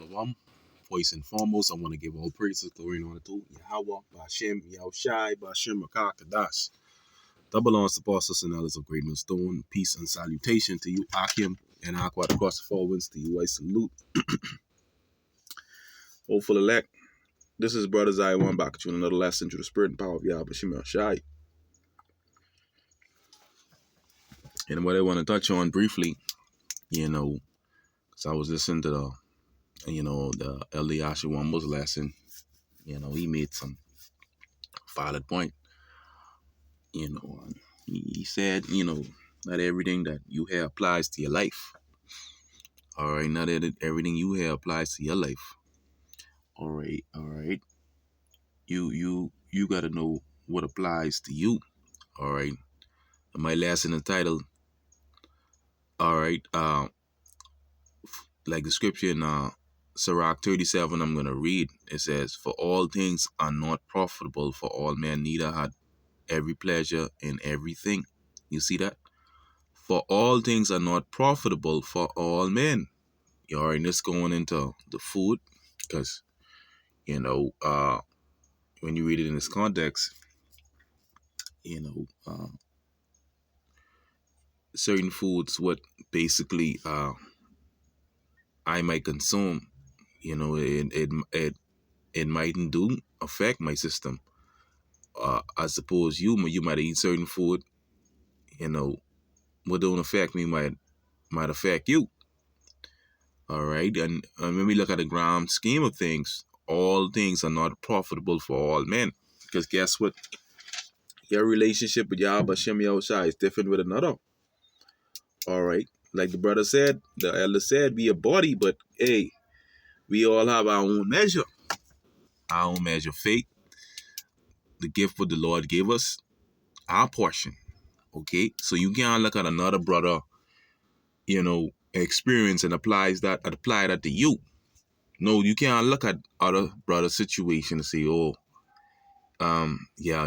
Shalom. First and foremost, I want to give all praises, glory, and honor to Yahweh, Bashem, Yahushai, Bashem, Kadash. That belongs to apostles and elders of great millstone. Peace and salutation to you, Akim, and Aquat across the four winds. To you, I salute. Hopeful elect. This is Brother Zion back to another lesson to the spirit and power of Yahweh, Bashem, Yahushai. And what I want to touch on briefly, because I was listening to the Eliasha Wambo's lesson. He made some valid point. He said, not everything that you hear applies to your life. All right, not everything you hear applies to your life. All right. You gotta know what applies to you. All right. My lesson entitled, all right, like the scripture in Sirach 37, I'm gonna read. It says, "For all things are not profitable for all men, neither had every pleasure in everything." You see that? For all things are not profitable for all men. All right, let's going into the food, because when you read it in this context, certain foods, what basically I might consume, it mightn't do affect my system. I suppose you might eat certain food, what don't affect me might affect you. All right, and when we look at the grand scheme of things, all things are not profitable for all men, because guess what? Your relationship with Yahweh Shem Yahushua is different with another. All right, like the brother said, the elder said, we a body, but hey, we all have our own measure of faith, the gift what the Lord gave us, our portion. Okay, so you can't look at another brother, experience and apply that to you. No, you can't look at other brother situation and say, oh, yeah,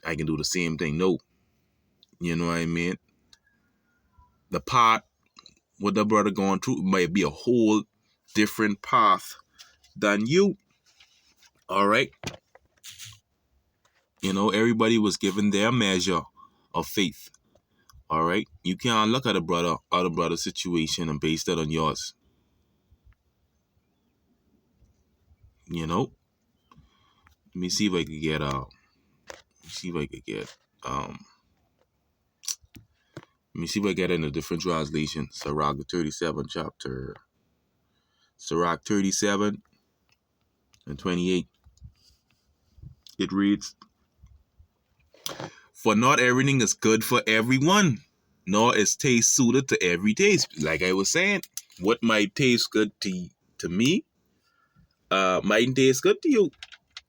I can do the same thing. No, you know what I mean? The part what the brother going through might be a whole different path than you. All right. Everybody was given their measure of faith. All right. You can't look at other brother situation and base that on yours. Let me see if I could get let me see if I get in a different translation. Sirach 37 chapter. Sirach 37 and 28. It reads, "For not everything is good for everyone, nor is taste suited to every taste." Like I was saying, what might taste good to me, might taste good to you.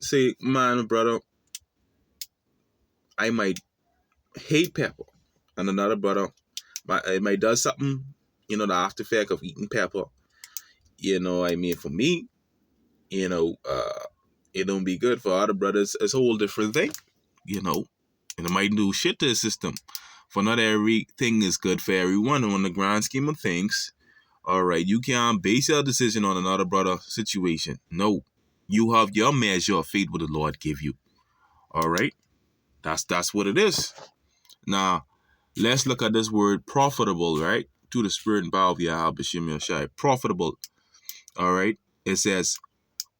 Say, man, brother, I might hate pepper, and another brother, it might do something, the after effect of eating pepper. For me, it don't be good. For other brothers, it's a whole different thing, and it might do shit to the system. For not everything is good for everyone. And on the grand scheme of things, all right, you can't base your decision on another brother situation. No, you have your measure of faith what the Lord give you. All right, that's what it is. Now, let's look at this word profitable, right? To the spirit and power of Yahweh B'Shem Yahushai. Profitable. All right. It says,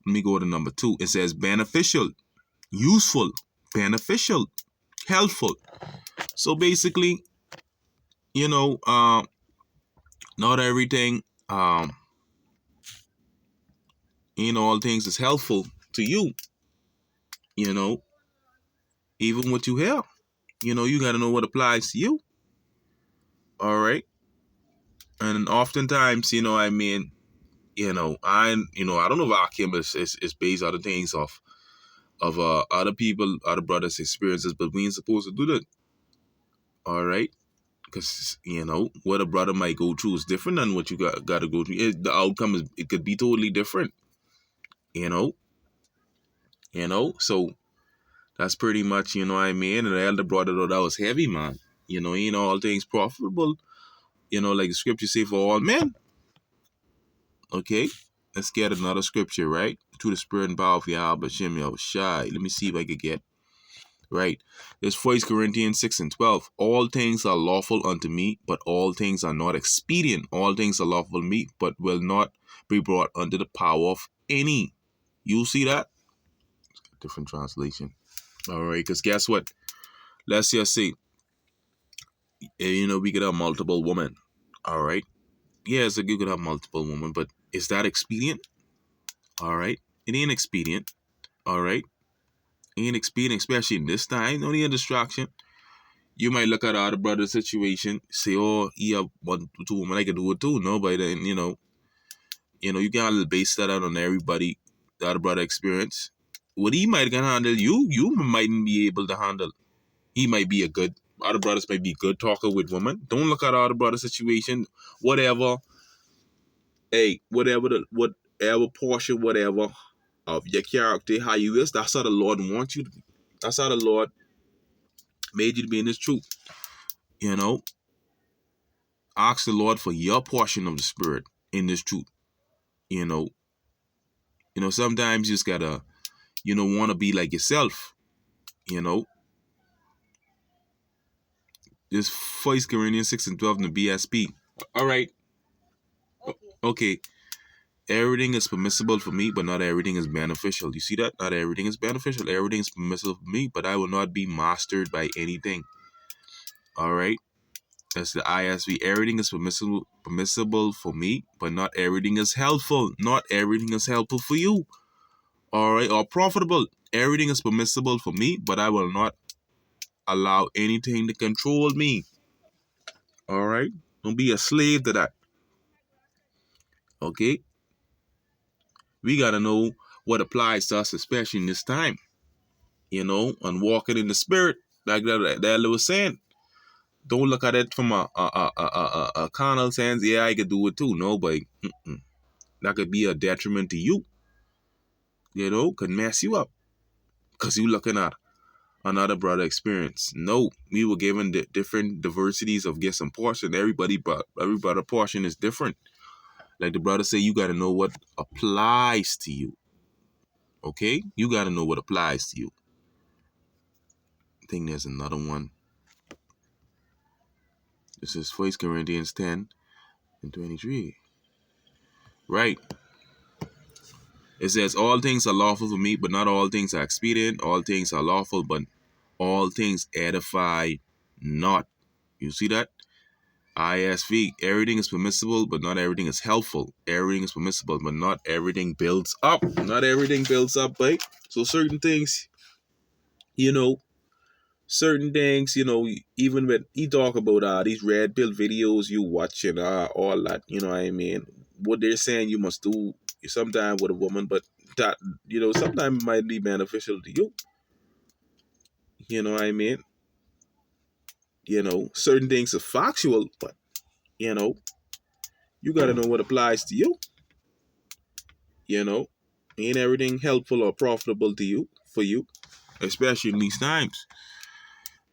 let me go to number 2. It says beneficial, useful, beneficial, helpful. So basically, not everything, all things is helpful to you. Even what you hear, you got to know what applies to you. All right. And oftentimes, I don't know if Akim is based on the things of other people, other brothers' experiences, but we ain't supposed to do that. All right. Because, what a brother might go through is different than what you got to go through. The outcome it could be totally different, so that's pretty much, And the elder brother, though, that was heavy, man. All things profitable, like the scripture say, for all men. Okay. Let's get another scripture, right? To the spirit and power of Yahweh Shem Yahushai. Let me see if I could get right. There's 1 Corinthians 6 and 12. All things are lawful unto me, but all things are not expedient. All things are lawful to me, but will not be brought under the power of any. You see that? Different translation. All right, because guess what? Let's just say, we could have multiple women. All right. Yeah, so you could have multiple women, but is that expedient? All right. It ain't expedient. All right. It ain't expedient, especially in this time. No need a distraction. You might look at other brother's situation, say, oh, he have one, two women, I can do it too. No, but then, you can't base that out on everybody, the other brother experience. What he might can handle, you mightn't be able to handle. He might be other brothers might be good talker with women. Don't look at other brother situation, whatever. Hey, whatever portion, whatever of your character, how you is, that's how the Lord wants you to be. That's how the Lord made you to be in His truth. Ask the Lord for your portion of the Spirit in this truth. Sometimes you just gotta, want to be like yourself. This 1 Corinthians 6 and 12 in the BSP. All right. Okay. Everything is permissible for me, but not everything is beneficial. You see that? Not everything is beneficial. Everything is permissible for me, but I will not be mastered by anything. All right. That's the ISV. Everything is permissible for me, but not everything is helpful. Not everything is helpful for you. All right. Or profitable. Everything is permissible for me, but I will not allow anything to control me. All right. Don't be a slave to that. Okay. We got to know what applies to us, especially in this time. And walking in the Spirit, like that was saying. Don't look at it from a carnal sense. Yeah, I could do it too. No, but that could be a detriment to you. Could mess you up because you looking at another brother experience. No, we were given the different diversities of gifts and portion. Every brother portion is different. Like the brother say, you got to know what applies to you. Okay, you got to know what applies to you. I think there's another one. This is 1 Corinthians 10 and 23. Right. It says, all things are lawful for me, but not all things are expedient. All things are lawful, but all things edify not. You see that? ISV, everything is permissible, but not everything is helpful. Everything is permissible, but not everything builds up. Not everything builds up, right? So certain things, even when he talk about these red pill videos you watch and all that, what I mean? What they're saying you must do sometimes with a woman, but that, sometimes it might be beneficial to you. You know what I mean? Certain things are factual, but, you got to know what applies to you. Ain't everything helpful or profitable to you, for you, especially in these times.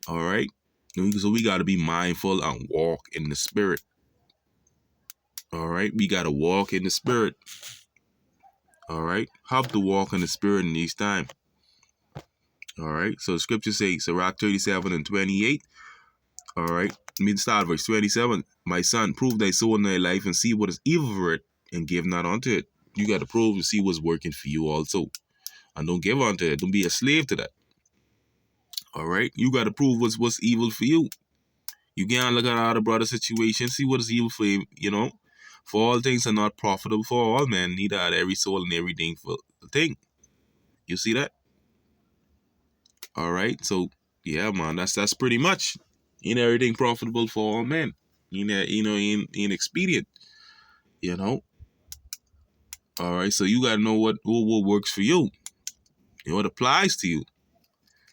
All right? So we got to be mindful and walk in the Spirit. All right? We got to walk in the Spirit. All right? Have to walk in the Spirit in these times. All right? So the scripture says, Sirach 37 and 28. All right? Let me start verse 27. My son, prove thy soul in thy life and see what is evil for it and give not unto it. You got to prove and see what's working for you also. And don't give unto it. Don't be a slave to that. All right? You got to prove what's evil for you. You can't look at other brother situation, see what is evil for him, For all things are not profitable for all men, neither are every soul and everything for the thing. You see that? All right? So, yeah, man, that's pretty much. Ain't everything profitable for all men. Ain't expedient. All right? So you got to know what works for you. What applies to you,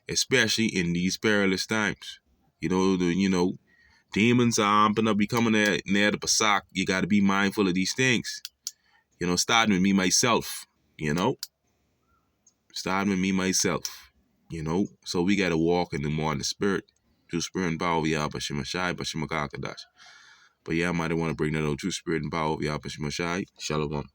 especially in these perilous times. Demons are gonna be coming near the Pasak. You got to be mindful of these things. Starting with me myself. Starting with me myself. So we got to walk in the Spirit, through Spirit and power of Yahweh Shemashai, Bashimakakadash. But yeah, I might want to bring that out, through Spirit and power of Yahweh Shemashai. Shalom.